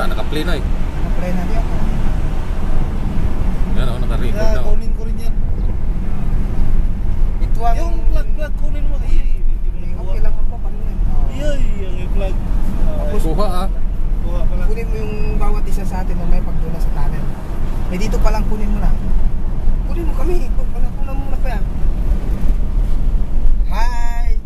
Wala, naka-play na eh. Naka-play na diyan. Yan o, naka-record na. Kunin ko rin yan. Ito ang... Yung plug kunin mo. Ay, hindi mo nakuha. Okay lang ako, paano yan? Ay, yung plug. Kuha ah. Kuha pala. Kunin mo yung bawat isa sa atin mamaya pag doon na sa tunnel. Eh dito pa lang kunin mo na. Kunin mo kami. Kunin mo muna pa yan. Hi!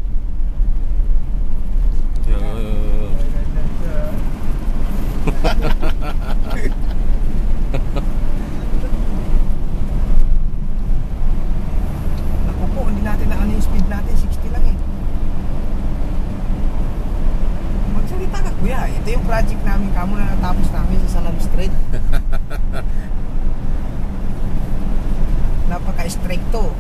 Naku po, hindi natin na ano yung speed natin. 60 lang eh. Magsalita ka kuya. Ito yung project namin. Kamo na natapos namin sa Salam Street. Napaka-stricto.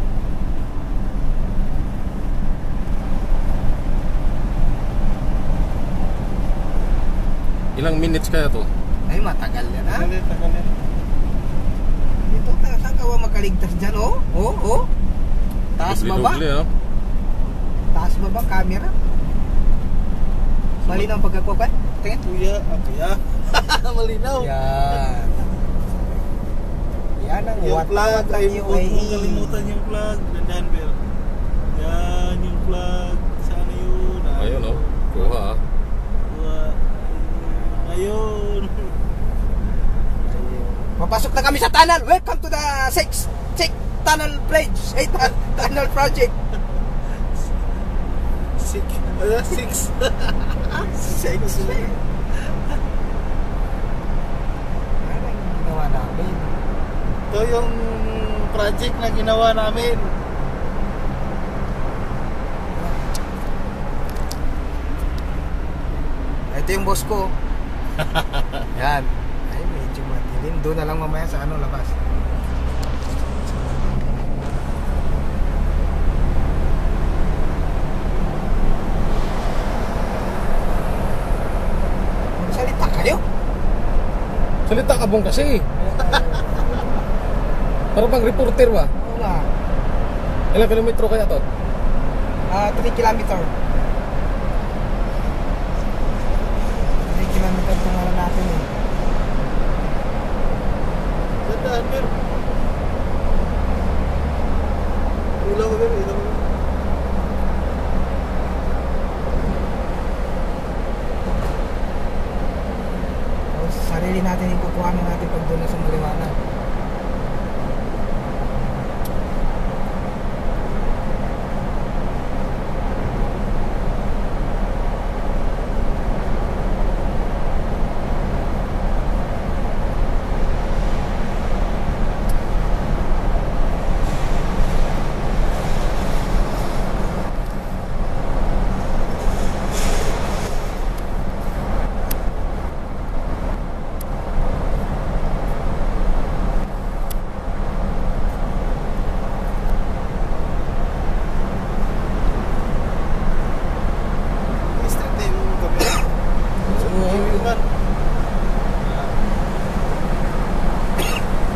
Ilang minutes kaya to? Ay, matagal yan ha. Tagal yan. Dito, saan ka ba makaligtas dyan? Oh, oh, oh. Taas baba. Dubli, oh. Taas baba, camera. Malinaw ang pagkakukat. Tingin. Kuya, kuya. Malinaw. Yan. Yan ang Yung plug, watawat ng ay huwag UAE. mong kalimutan yung plug. Dandan, Ber. Yan, yung plug. Sana yun. Ayun oh. Kuha ah. Kuha. Ayun. Papasok na kami sa tunnel. Welcome to the 6 tunnel bridge. Tunnel project. 6. 6. 6. Ano yung ginawa namin? Ito yung project na ginawa namin. Ito yung boss ko. Yan. Ay, medyo matilim. Doon na lang mamaya sa ano, labas. Magsalita kayo? Salita ka bong kasi. Para bang reporter ba? Oo nga. Ilang kilometro kaya to? 3 kilometer. 3 kilometer kung ano natin eh. Dandan, Ber. Ilaw ko, Ber. Ilaw ko. Sarili natin ikukuha na natin pag doon na sa maliwanag.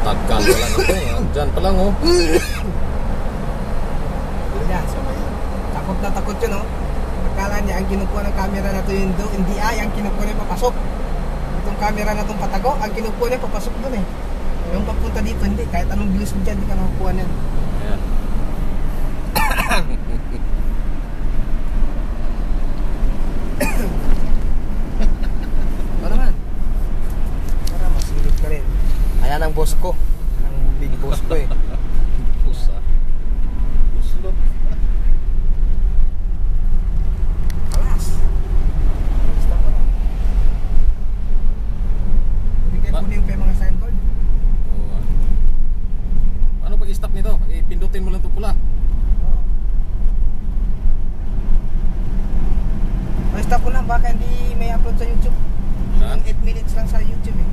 Tagal pa lang ito. Diyan pa lang oh. Yan. Takot na takot yun, oh. Akala niya ang kinukuha ng camera na ito yung doon, hindi ay ang kinukuha niya papasok. Itong camera na itong patago, ang kinukuha niya papasok doon eh. Yung papunta dito, hindi. Kahit anong bilis mo dyan, hindi ka nakukuha niyan. Ayan. Ano naman? Para masilip ka rin. Ayan ang boss ko. Ang big boss ko eh. Pusa. Uslot. Alas. Stop ko na. Hindi kayo punin pa yung mga signboard. Oo, ah. Ano pag i-stop nito? Pindutin mo lang ito pula. Oo. Stop ko na. Baka hindi may upload sa YouTube. Ha? 8 minutes lang sa YouTube eh.